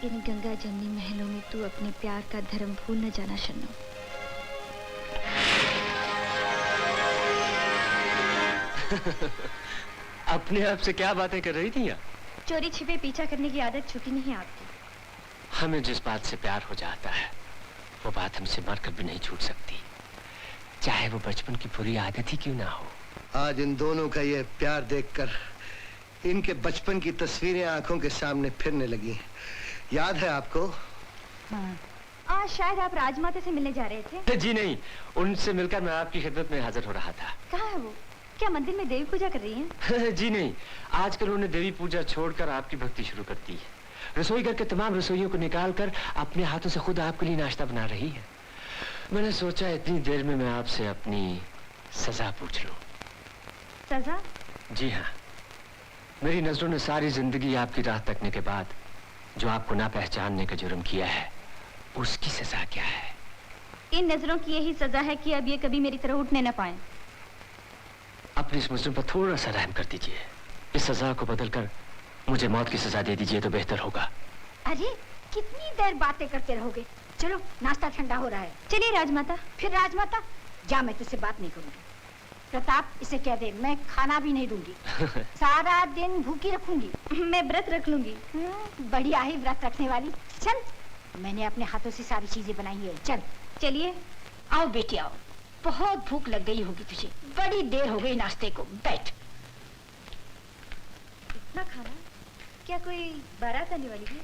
रंजनी गंगा जमनी महलों में तू अपने प्यार का धर्म भूल न जाना शन्नो। अपने आप से क्या बातें कर रही थी यहाँ? चोरी छिपे पीछा करने की आदत छूटी नहीं आपकी। हमें जिस बात से प्यार हो जाता है वो बात हमसे मरकर भी नहीं छूट सकती, चाहे वो बचपन की बुरी आदत ही क्यों ना हो। आज इन दोनों का ये प्यार देखकर इनके बचपन की तस्वीरें आंखों के सामने फिरने लगी। याद है आपको? हाँ। आज शायद आप राजमाता से मिलने जा रहे थे। जी नहीं, उनसे मिलकर मैं आपकी खिदमत में हाजिर हो रहा था। कहाँ है वो? क्या मंदिर में देवी पूजा कर रही हैं? जी नहीं, आजकल उन्होंने देवी पूजा छोड़कर आपकी भक्ति शुरू कर दी है। रसोई घर के तमाम रसोइयों को निकालकर अपने हाथों से खुद आपके लिए नाश्ता बना रही है। मैंने सोचा इतनी देर में मैं आपसे अपनी सजा पूछ लूं। सजा? जी हाँ, मेरी नजरों ने सारी जिंदगी आपकी राह तकने के बाद जो आपको ना पहचानने का जुर्म किया है, उसकी सजा क्या है? इन नजरों की यही सजा है कि अब ये कभी मेरी तरह उठने न पाए। अपनी इस मुजरिम पर थोड़ा सा रहम कर दीजिए। इस सजा को बदलकर मुझे मौत की सजा दे दीजिए तो बेहतर होगा। अरे कितनी देर बातें करते रहोगे? चलो नाश्ता ठंडा हो रहा है। चलिए राजमाता। फिर राजमाता? जा, मैं तुझसे बात नहीं करूंगी। प्रताप, इसे कह दे मैं खाना भी नहीं दूंगी। सारा दिन भूखी रखूंगी। मैं व्रत रख लूंगी। बढ़िया है व्रत रखने वाली। चल, मैंने अपने हाथों से सारी चीजें बनाई है। चल। चलिए। आओ बेटी आओ, बहुत भूख लग गई होगी तुझे, बड़ी देर हो गई नाश्ते को। बैठ। इतना खाना? क्या कोई बारात आने वाली है?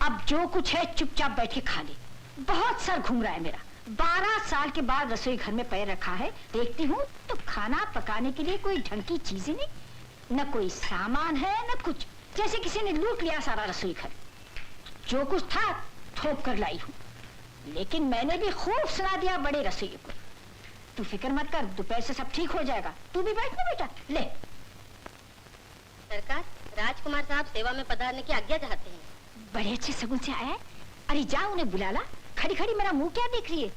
अब जो कुछ है चुपचाप बैठ के खा ले। बहुत सर घूम रहा है मेरा। 12 साल के बाद रसोई घर में पैर रखा है, देखती हूँ तो खाना पकाने के लिए कोई ढंग की चीजें नहीं, न कोई सामान है न कुछ, जैसे किसी ने लूट लिया सारा रसोई घर। जो कुछ था ठोक कर लाई हूँ, लेकिन मैंने भी खूब सुना दिया बड़े रसोइये को। तू फिक्र मत कर, दोपहर से सब ठीक हो जाएगा। तू भी बैठ ना बेटा। ले। सरकार, राजकुमार साहब सेवा में पधारने की आज्ञा चाहते हैं। बड़े अच्छे सगुन से आया है। अरे जा, उन्हें बुला ला। खड़ी खड़ी मेरा मुंह क्या देख रही है?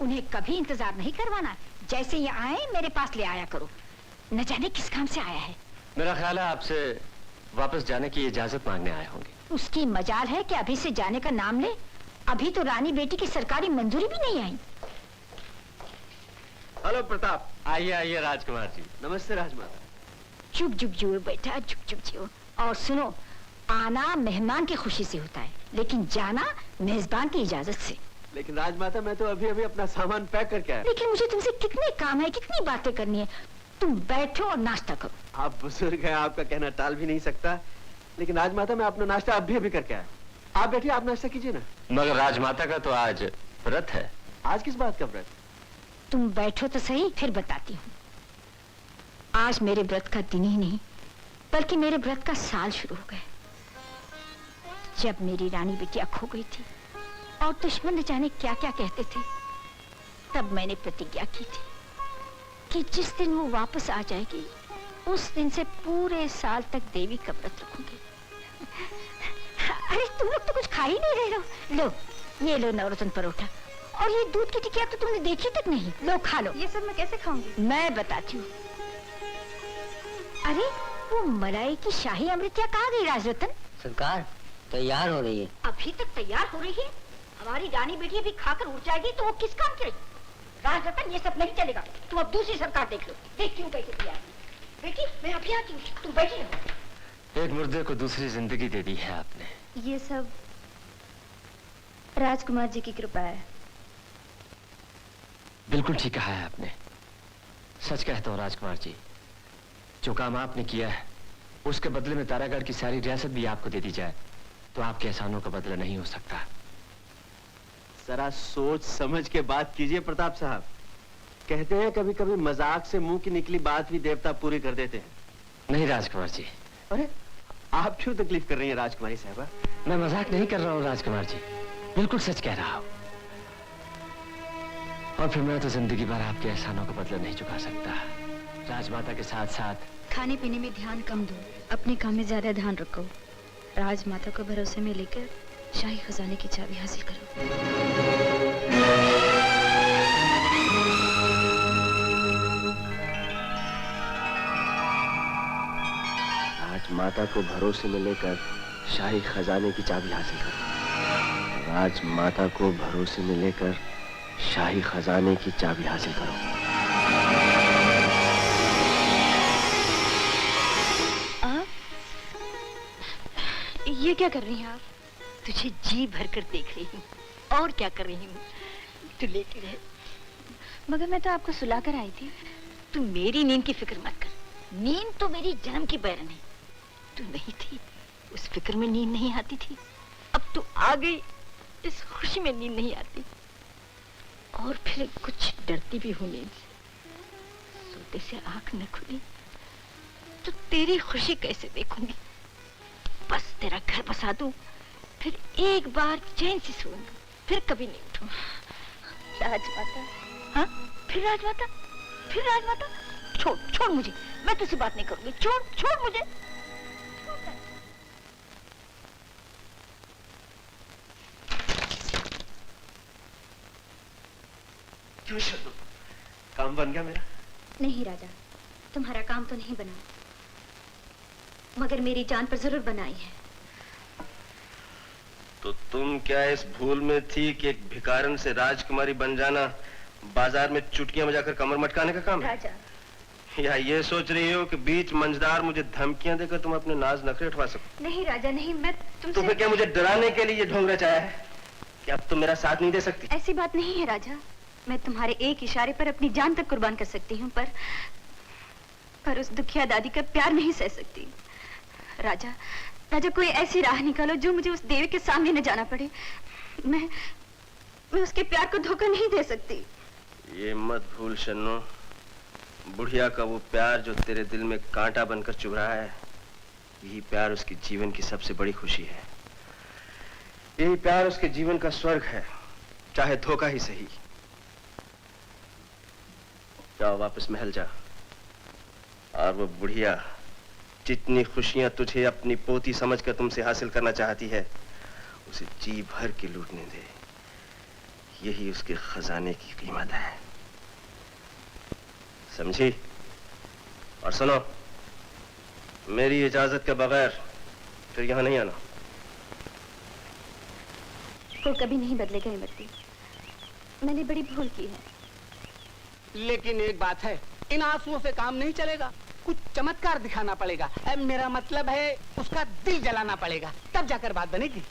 उन्हें कभी इंतजार नहीं करवाना, जैसे ये आए मेरे पास ले आया करो। न जाने किस काम से आया है। मेरा ख्याल है आपसे वापस जाने की इजाजत मांगने आए होंगे। उसकी मजाल है कि अभी से जाने का नाम ले। अभी तो रानी बेटी की सरकारी मंजूरी भी नहीं आई। हेलो प्रताप। आइए आइए राजकुमार जी। नमस्ते राजमाता। चुप चुप जियो बेटा, चुप चुप जियो। और सुनो, आना मेहमान की खुशी से होता है, लेकिन जाना मेजबान की इजाजत से। लेकिन राजमाता, मैं तो अभी अभी अपना सामान पैक करके आया। लेकिन मुझे तुमसे कितने काम है, कितनी बातें करनी है। तुम बैठो और नाश्ता करो। आप बुजुर्ग हैं, आपका कहना टाल भी नहीं सकता। लेकिन राजमाता, मैं अपना नाश्ता अभी अभी करके आया। आप बैठिए, आप नाश्ता कीजिए ना। मगर राजमाता का तो आज व्रत है। आज किस बात का व्रत? तुम बैठो तो सही, फिर बताती हूँ। आज मेरे व्रत का दिन ही नहीं, बल्कि मेरे व्रत का साल शुरू हो गया। जब मेरी रानी बिटिया खो गई थी और दुश्मन न जाने क्या क्या कहते थे, तब मैंने प्रतिज्ञा की थी कि जिस दिन वो वापस आ जाएगी, उस दिन से पूरे साल तक देवी का व्रत रखूंगी। अरे तुम लोग तो कुछ खा ही नहीं रहे हो। लो, ये लो नवरत्न परोठा, और ये दूध की टिकिया तो तुमने देखी तक नहीं। लो खा लो। ये सब मैं कैसे खाऊंगी? मैं बताती हूँ। अरे वो मलाई की शाही अमृतिया कहाँ गई राजरतन? सरकार, तैयार हो रही है। अभी तक तैयार हो रही है? हमारी रानी बेटी अभी खाकर उठ जाएगी तो वो किस काम की? राजरतन, ये सब नहीं चलेगा। तुम अब दूसरी सरकार देख लो। देखती हूँ कैसे तैयार है। बेटी मैं अभी आती हूँ, तुम बैठी रहो। एक मुर्दे को दूसरी जिंदगी दे दी है आपने। ये सब राजकुमार जी की कृपा है। बिल्कुल ठीक कहा है आपने। सच कहता हूँ राजकुमार जी, जो काम आपने किया है उसके बदले में तारागढ़ की सारी रियासत भी आपको दे दी जाए तो आपके एहसानों का बदला नहीं हो सकता। जरा सोच समझ के बात कीजिए प्रताप साहब। कहते हैं कभी कभी मजाक से मुंह की निकली बात भी देवता पूरी कर देते हैं। नहीं राजकुमार जी। अरे आप क्यों तकलीफ कर रही हैं राजकुमारी साहबा? मैं मजाक नहीं कर रहा हूँ राजकुमार जी, बिल्कुल सच कह रहा हूँ। और फिर मैं तो जिंदगी भर आपके एहसानों का बदला नहीं चुका सकता। राजमाता के साथ साथ खाने पीने में ध्यान कम दो, अपने काम में ज्यादा ध्यान रखो। राजमाता को भरोसे में लेकर शाही खजाने की चाबी हासिल करो। राजमाता को भरोसे में लेकर शाही खजाने की चाबी हासिल करो। राजमाता को भरोसे में लेकर शाही खजाने की चाबी हासिल करो। आप ये क्या कर रही हैं आप? तुझे जी भर कर देख रही हूँ। और क्या कर रही हूँ? तू लेटी रहे। मगर मैं तो आपको सुला कर आई थी। तू मेरी नींद की फिक्र मत कर। नींद तो मेरी जन्म की बैरन है। तू नहीं थी, उस फिक्र में नींद नहीं आती थी। अब तू आ गई, इस खुशी में नींद नहीं आती। और फिर कुछ डरती भी हूँ नींद से। सोते से आंख न खुली तो तेरी खुशी कैसे देखूंगी? बस तेरा घर बसा दूं, फिर एक बार चैन से सोऊंगी, फिर कभी नहीं उठूं। राजमाता। हाँ? फिर राजमाता? फिर राजमाता? छोड़ छोड़ मुझे, मैं तुझसे बात नहीं करूंगी। छोड़ छोड़ मुझे। क्यों शर्मा? काम बन गया मेरा? नहीं राजा, तुम्हारा काम तो नहीं बना, मगर मेरी जान पर जरूर बनाई है। तो तुम क्या इस भूल में थी कि एक भिखारन से राजकुमारी बन जाना बाजार में चुटकियां बजाकर कमर मटकाने का काम है? राजा, या ये सोच रही हो कि बीच मंझदार मुझे धमकियां देकर तुम अपने नाज नखरे उठवा सको? नहीं राजा नहीं, मैं तो तुमसे फिर क्या मुझे डराने के लिए ये ढोंग रचाया है कि अब तुम मेरा साथ नहीं दे सकती? ऐसी बात नहीं है राजा, मैं तुम्हारे एक इशारे पर अपनी जान तक कुर्बान कर सकती हूँ, पर उस दुखिया दादी का प्यार नहीं सह सकती। राजा, राजा कोई ऐसी राह निकालो जो मुझे उस देवी के सामने न जाना पड़े। मैं उसके प्यार को धोखा नहीं दे सकती। ये मत भूल शन्नो, बुढ़िया का वो प्यार जो तेरे दिल में कांटा बनकर चुभ रहा है, यही प्यार उसके जीवन की सबसे बड़ी खुशी है। यही प्यार उसके जीवन का स्वर्ग है, चाहे धोखा ही सही। जाओ वापस महल जा, और वो बुढ़िया जितनी खुशियां तुझे अपनी पोती समझकर तुमसे हासिल करना चाहती है, उसे जी भर के लूटने दे। यही उसके खजाने की कीमत है, समझी? और सुनो, मेरी इजाजत के बगैर फिर यहां नहीं आना। वो कभी नहीं बदलेगा इमरती, मैंने बड़ी भूल की है। लेकिन एक बात है, इन आंसुओं से काम नहीं चलेगा, कुछ चमत्कार दिखाना पड़ेगा। मेरा मतलब है उसका दिल जलाना पड़ेगा, तब जाकर बात बनेगी।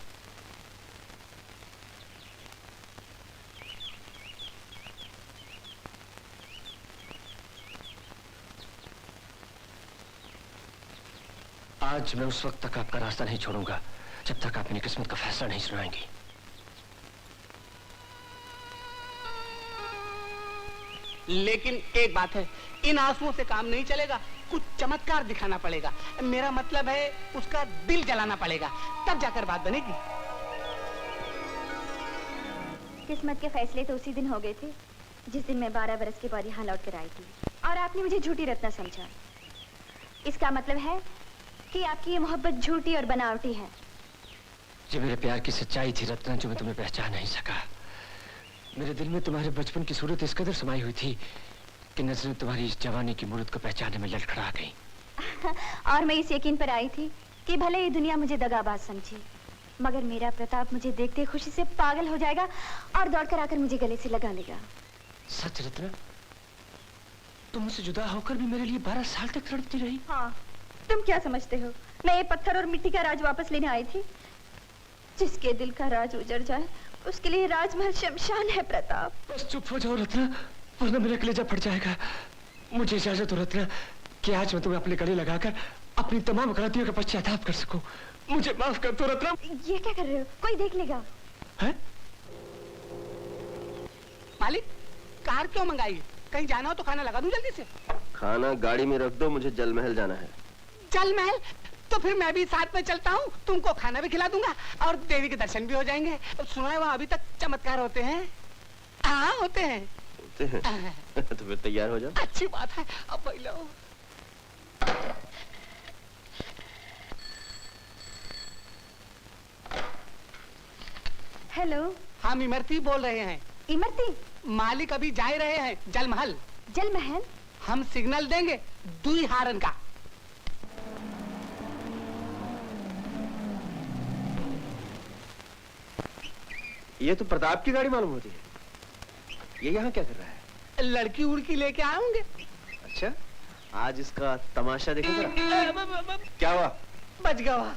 आज मैं उस वक्त तक आपका रास्ता नहीं छोड़ूंगा जब तक आप अपनी किस्मत का फैसला नहीं सुनाएंगी। लेकिन एक बात है, इन आंसुओं से काम नहीं चलेगा, कुछ चमत्कार दिखाना पड़ेगा। मेरा मतलब है उसका दिल जलाना पड़ेगा, तब जाकर बात बनेगी। किस्मत के फैसले तो उसी दिन हो गए थे जिस दिन मैं 12 बरस के बाद यहाँ लौट कर आई थी, और आपने मुझे झूठी रत्ना समझा। इसका मतलब है कि आपकी ये मोहब्बत झूठी और बनावटी है। ये मेरे प्यार की सच्चाई थी रत्ना, जो मैं तुम्हें पहचान नहीं सका। मेरे दिल में तुम्हारे बचपन की सूरत इस कदर समाई हुई थी कि नजरें तुम्हारी इस जवानी की मूरत को पहचानने में लड़खड़ा गई। और मैं इस यकीन पर आई थी कि भले ही दुनिया मुझे दगाबाज समझे, मगर मेरा प्रताप मुझे देखते खुशी से पागल हो जाएगा और दौड़कर आकर मुझे गले से लगा लेगा। सच रत्ना, तुम मुझसे जुदा होकर भी मेरे लिए 12 साल तक तड़पती रही? हाँ, तुम क्या समझते हो मैं ये पत्थर और मिट्टी का राज वापस लेने आई थी? जिसके दिल का राज उजड़ जाए उसके लिए राजमहल शमशान है प्रताप। बस चुप हो जाओ रत्ना, वरना मेरा कलेजा फट जाएगा। मुझे इजाजत हो रत्ना कि आज मैं तुम्हें अपने गले लगाकर अपनी तमाम गलतियों का पश्चाताप कर सकूं। मुझे माफ कर दो रत्ना। ये क्या कर रहे हो? कोई देख लेगा। है? मालिक, कार क्यों मंगाई? कहीं जाना हो तो खाना लगा दूं जल्दी से। खाना गाड़ी में रख दो, मुझे जल महल जाना है। जल महल? तो फिर मैं भी साथ में चलता हूँ, तुमको खाना भी खिला दूंगा और देवी के दर्शन भी हो जाएंगे। सुना है वहाँ अभी तक चमत्कार होते हैं। हाँ होते हैं। होते हैं? तो फिर तैयार हो जाओ। अच्छी बात है, अब भाई लो। हेलो। हम इमरती बोल रहे हैं। इमरती? मालिक अभी जा रहे हैं जल महल। जल महल? हम सिग्नल देंगे दुई हारन का। ये तो प्रताप की गाड़ी मालूम होती है। ये यहाँ क्या कर रहा है? लड़की उड़की लेके आए होंगे। अच्छा, आज इसका तमाशा देखो जरा। क्या हुआ? बच गवा।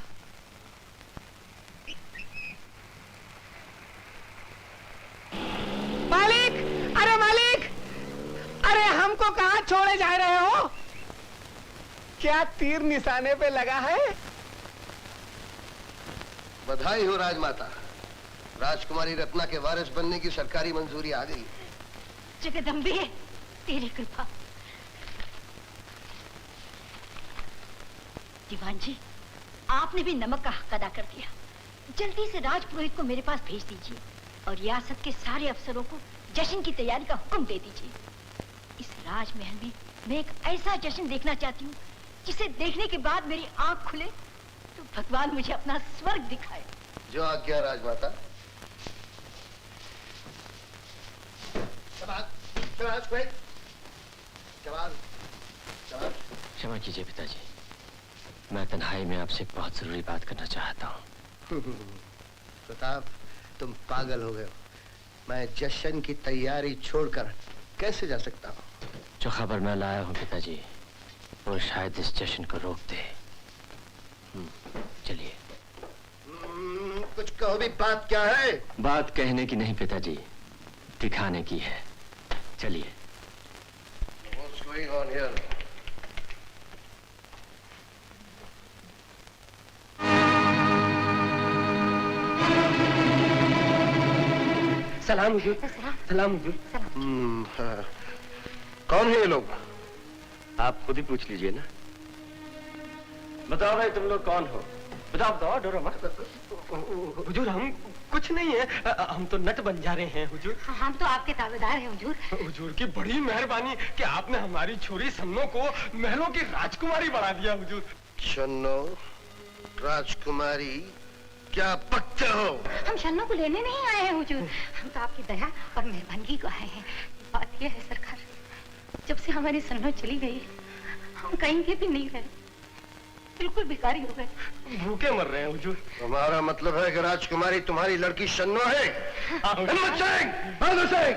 मालिक, अरे मालिक, अरे हमको कहाँ छोड़े जा रहे हो? क्या तीर निशाने पे लगा है? बधाई हो राजमाता, राजकुमारी रत्ना के वारिस बनने की सरकारी मंजूरी आ गई। जगदम्बे, तेरी कृपा। दीवान जी, आपने भी नमक का हक अदा कर दिया। जल्दी से राजपुरोहित को मेरे पास भेज दीजिए और रियासत के सारे अफसरों को जश्न की तैयारी का हुक्म दे दीजिए। इस राजमहल में मैं एक ऐसा जश्न देखना चाहती हूँ जिसे देखने के बाद मेरी आंख खुले तो भगवान मुझे अपना स्वर्ग दिखाए। जो आज्ञा राजमाता। शाबाश, शाबाश, शाबाश, शाबाश। क्षमा कीजिए पिताजी, मैं तन्हाई में आपसे एक बहुत जरूरी बात करना चाहता हूँ। प्रताप, तुम पागल हो गए हो। मैं जश्न की तैयारी छोड़कर कैसे जा सकता हूँ? जो खबर मैं लाया हूँ पिताजी, वो शायद इस जश्न को रोक दे। चलिए। कुछ कहो भी, बात क्या है? बात कहने की नहीं पिताजी, दिखाने की है। चलिए। What's going on here? सलाम हुजूर। सलाम हुजूर। हाँ। कौन है ये लोग? आप खुद ही पूछ लीजिए ना। बताओ भाई, तुम लोग कौन हो? बताओ बताओ, डरो मत। हुजूर, हम कुछ नहीं है, हम तो नट बन जा रहे हैं हुजूर। हम तो आपके ताबेदार हैं हुजूर। हुजूर की बड़ी मेहरबानी कि आपने हमारी छोरी सन्नो को महलों की राजकुमारी बना दिया हुजूर। शन्नो, राजकुमारी, क्या बकते हो? हम शन्नो को लेने नहीं आए हैं हुजूर, हम तो आपकी दया और मेहरबानी को आए हैं। बात यह है सरकार, जब से हमारी सन्नो चली गई हम कहीं के भी नहीं रहे, बिल्कुल भिखारी हो गए, भूखे मर रहे हैं हुजूर। हमारा मतलब है कि राजकुमारी तुम्हारी लड़की शन्नो है? हिम्मत सिंह, बहादुर सिंह,